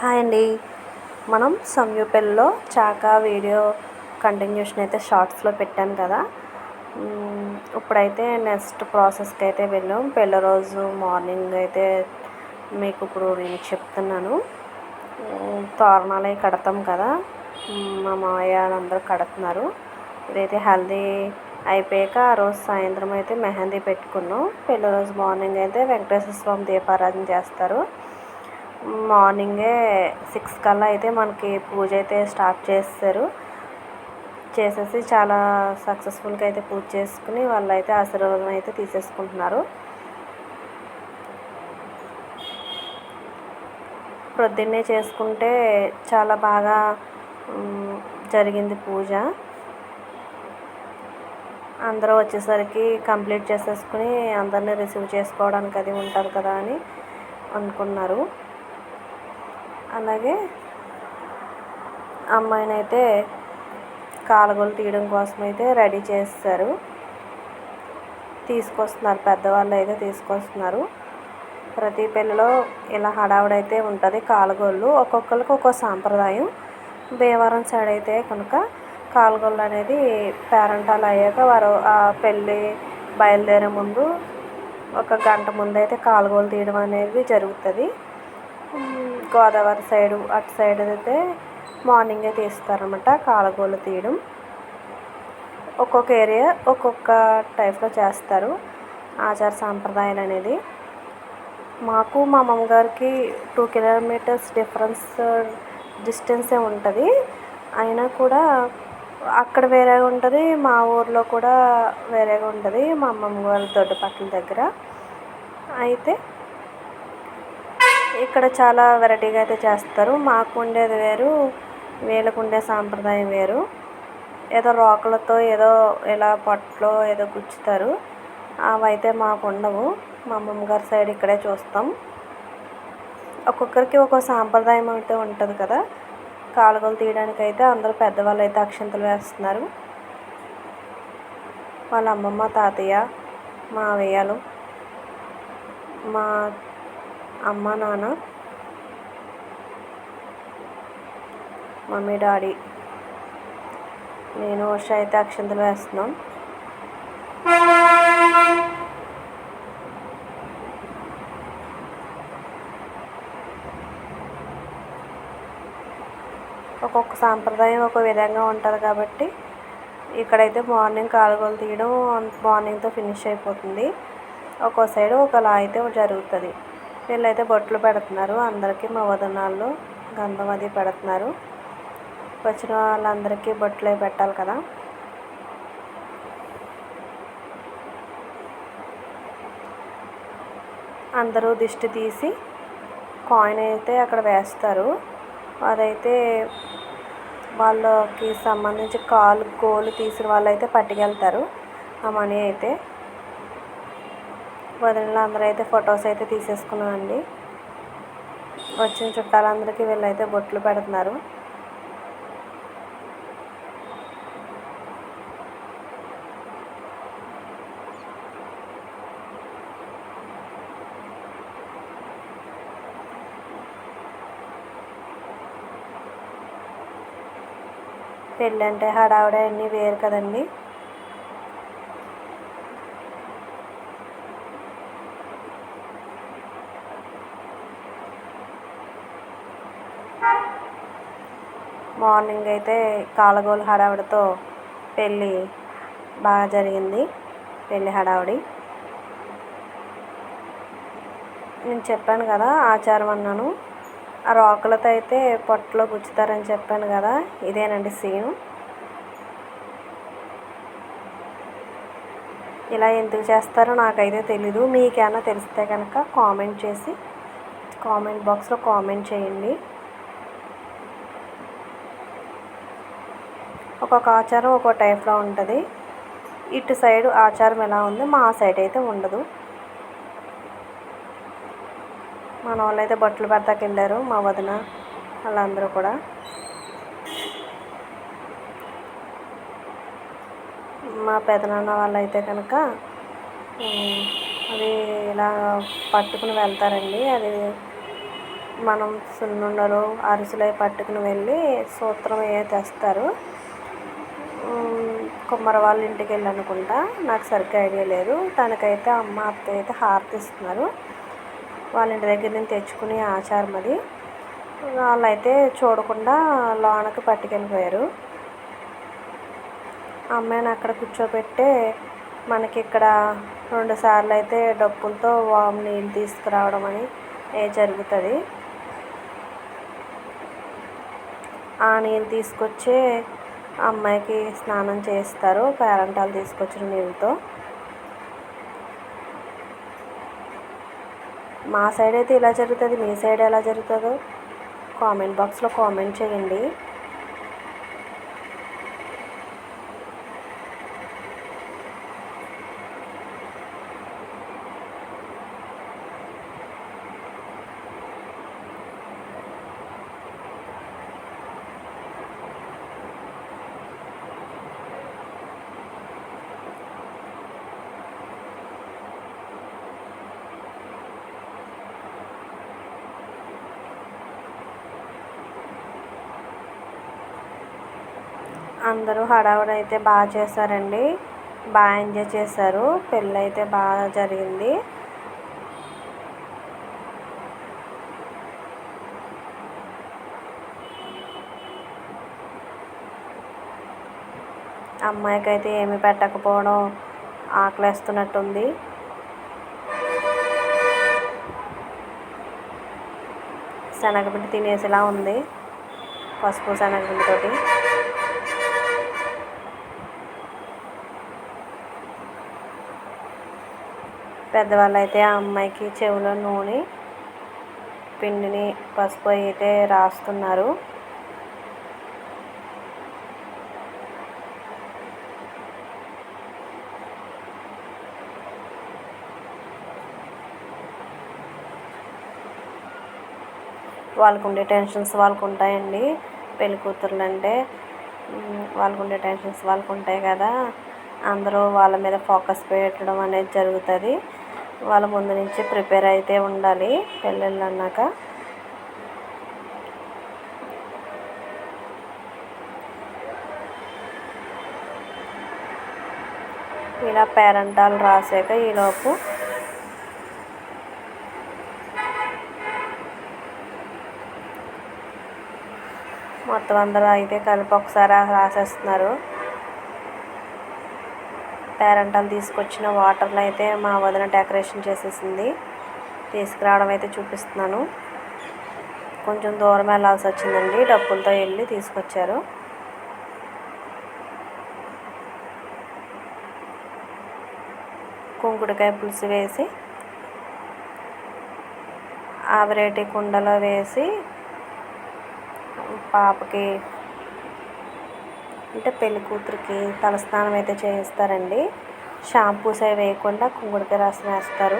Hi అండి. మనం సంయూపెల్లో చాకా video continuation అయితే షార్ట్స్లో పెట్టాను కదా. ఇప్పుడైతే నెక్స్ట్ ప్రాసెస్కి అయితే వెళ్ళాం. పెళ్ళి రోజు మార్నింగ్ అయితే మీకు ఇప్పుడు నేను చెప్తున్నాను. తోరణాలు అవి కడతాం కదా, మా మావయ్య అందరూ కడుతున్నారు. ఇదైతే హల్దీ అయిపోయాక ఆ రోజు సాయంత్రం అయితే మెహందీ పెట్టుకున్నాం. పెళ్ళి రోజు మార్నింగ్ అయితే వెంకటేశ్వర స్వామి దీపారాధన చేస్తారు. మార్నింగే 6 కల్లా అయితే మనకి పూజ అయితే స్టార్ట్ చేసేసి చాలా సక్సెస్ఫుల్గా అయితే పూజ చేసుకుని వాళ్ళు అయితే ఆశీర్వాదం అయితే తీసేసుకుంటున్నారు. ప్రొద్దున్నే చేసుకుంటే చాలా బాగా జరిగింది పూజ. అందరూ వచ్చేసరికి కంప్లీట్ చేసేసుకుని అందరినీ రిసీవ్ చేసుకోవడానికి అది ఉంటుంది కదా అని అనుకున్నారు. అలాగే అమ్మాయిని అయితే కాలగొలు తీయడం కోసం అయితే రెడీ చేస్తారు, తీసుకొస్తున్నారు. పెద్దవాళ్ళు అయితే తీసుకొస్తున్నారు. ప్రతి పెళ్ళిలో ఇలా హడావుడైతే ఉంటుంది. కాలగోళ్ళు ఒక్కొక్కరికి ఒక్కో సాంప్రదాయం. భీమవరం సైడ్ అయితే కనుక కాలగోళ్ళు అనేది పేరంటాలు అయ్యాక వారు ఆ పెళ్ళి బయలుదేరే ముందు ఒక గంట ముందు అయితే కాలగోలు తీయడం అనేది జరుగుతుంది. గోదావరి సైడు అటు సైడ్ అయితే మార్నింగే తీస్తారన్నమాట కాలగోలు తీయడం. ఒక్కొక్క ఏరియా ఒక్కొక్క టైప్లో చేస్తారు ఆచార సాంప్రదాయాలు అనేది. మాకు మా అమ్మగారికి 2 కిలోమీటర్స్ డిస్టెన్సే ఉంటుంది. అయినా కూడా అక్కడ వేరేగా ఉంటుంది, మా ఊర్లో కూడా వేరేగా ఉంటుంది. మా అమ్మమ్మ గారి దొడ్డిపట్ల దగ్గర అయితే ఇక్కడ చాలా వెరైటీగా అయితే చేస్తారు. మాకు ఉండేది వేరు, వీళ్ళకు ఉండే సాంప్రదాయం వేరు. ఏదో రోకలతో ఏదో ఇలా పొట్టలో ఏదో గుచ్చుతారు, అవి అయితే మాకు ఉండవు. మా అమ్మమ్మ గారి సైడ్ ఇక్కడే చూస్తాం. ఒక్కొక్కరికి ఒక్కో సాంప్రదాయం అయితే ఉంటుంది కదా. కాలుగోలు తీయడానికి అయితే అందరూ పెద్దవాళ్ళు అయితే అక్షంతలు వేస్తున్నారు. వాళ్ళ అమ్మమ్మ, తాతయ్య, మావయ్యలు, మా అమ్మ, నాన్న, మమ్మీ, డాడీ, నేను, వర్ష అయితే అక్షంతలు వేస్తున్నాం. ఒక్కొక్క సాంప్రదాయం ఒక విధంగా ఉంటుంది కాబట్టి ఇక్కడైతే మార్నింగ్ కాలుగోలు తీయడం మార్నింగ్తో ఫినిష్ అయిపోతుంది. ఒక్కో సైడు ఒకలా అయితే జరుగుతుంది. వీళ్ళైతే బొట్లు పెడుతున్నారు అందరికీ. మా వదనాల్లో గంధం అది పెడుతున్నారు. వచ్చిన వాళ్ళందరికీ బొట్లు పెట్టాలి కదా. అందరూ దిష్టి తీసి కాయిన్ అయితే అక్కడ వేస్తారు. అదైతే వాళ్ళకి సంబంధించి గోలు తీసిన వాళ్ళు అయితే పట్టుకెళ్తారు ఆ మనీ అయితే. వదిలిన అందరూ అయితే ఫొటోస్ అయితే తీసేసుకున్నామండి. వచ్చిన చుట్టాలందరికీ వీళ్ళైతే బొట్లు పెడుతున్నారు. పెళ్ళి అంటే హడావుడే అన్నీ వేరు కదండి. మార్నింగ్ అయితే కాలగోలు హడావుడితో పెళ్ళి బాగా జరిగింది. పెళ్ళి హడావుడి నేను చెప్పాను కదా, ఆచారం అన్నాను. ఆ రోకలతో అయితే పొట్టలో గుచ్చుతారని చెప్పాను కదా, ఇదేనండి సీను. ఇలా ఎందుకు చేస్తారో నాకైతే తెలీదు. మీకేమైనా తెలిస్తే కనుక కామెంట్ బాక్స్లో కామెంట్ చేయండి. ఒక్కొక్క ఆచారం ఒక్కో టైప్లో ఉంటుంది. ఇటు సైడు ఆచారం ఎలా ఉంది, మా సైడ్ అయితే ఉండదు. మన వాళ్ళు అయితే బట్టలు పెడతాకి వెళ్ళారు, మా వదిన వాళ్ళందరూ కూడా. మా పెదనాన్న వాళ్ళు అయితే కనుక అది ఇలా పట్టుకుని వెళ్తారండి. అది మనం సున్నుండలు అరిసెలు అవి పట్టుకుని వెళ్ళి సూత్రం అవి తెస్తారు. కుమ్మర వాళ్ళ ఇంటికి వెళ్ళి అనుకుంటా, నాకు సరిగ్గా ఐడియా లేదు. తనకైతే అమ్మ అత్తయ్య అయితే హారతి ఇస్తున్నారు. వాళ్ళ ఇంటి దగ్గర నుంచి తెచ్చుకునే ఆచారం అది. వాళ్ళైతే చూడకుండా లోనకి పట్టుకెళ్ళిపోయారు. అమ్మాయిని అక్కడ కూర్చోబెట్టే మనకి ఇక్కడ 2 సార్లు అయితే డప్పులతో నీళ్ళు తీసుకురావడం అని జరుగుతుంది. ఆ నీళ్ళు తీసుకొచ్చే అమ్మాయికి స్నానం చేస్తారు పేరంటాలు తీసుకొచ్చిన నీళ్ళతో. మా సైడ్ అయితే ఇలా జరుగుతుంది. మీ సైడ్ ఎలా జరుగుతుందో కామెంట్ బాక్స్లో కామెంట్ చేయండి. అందరూ హడావుడి అయితే బాగా చేశారండి. బాగా ఎంజాయ్ చేశారు. పెళ్ళి అయితే బాగా జరిగింది. అమ్మాయికి అయితే ఏమి పెట్టకపోవడం ఆకలేస్తున్నట్టుంది. శనగపిండి తినేసేలా ఉంది, పసుపు శనగపిండితోటి. పెద్దవాళ్ళు అయితే ఆ అమ్మాయికి చెవిలో నూనె పిండిని పసుపు అయితే రాస్తున్నారు. వాళ్ళకు ఉండే టెన్షన్స్ వాళ్ళకు ఉంటాయండి. పెళ్లి కూతుర్లు అంటే వాళ్ళకు ఉండే టెన్షన్స్ వాళ్ళకు ఉంటాయి కదా. అందరూ వాళ్ళ మీద ఫోకస్ పెట్టడం అనేది జరుగుతుంది. వాళ్ళ ముందు నుంచి ప్రిపేర్ అయితే ఉండాలి పెళ్ళిళ్ళు అన్నాక. ఇలా పేరంటాలు రాసాక ఈలోపు మొత్తం అందరూ అయితే కలిపి ఒకసారి రాసేస్తున్నారు. పేరంటాలు తీసుకొచ్చిన వాటర్లో అయితే మా వదిన డెకరేషన్ చేసేసింది. తీసుకురావడం అయితే చూపిస్తున్నాను. కొంచెం దూరం వెళ్ళాల్సి వచ్చిందండి. డబ్బులతో వెళ్ళి తీసుకొచ్చారు. కుంకుడుకాయ పులుసు వేసి ఆవిరేటి కుండలో వేసి పాపకి అంటే పెళ్లి కూతురికి తలస్నానం అయితే చేయిస్తారండి. షాంపూస్ అవి వేయకుండా కుంకుడుకాయ రసం వేస్తారు.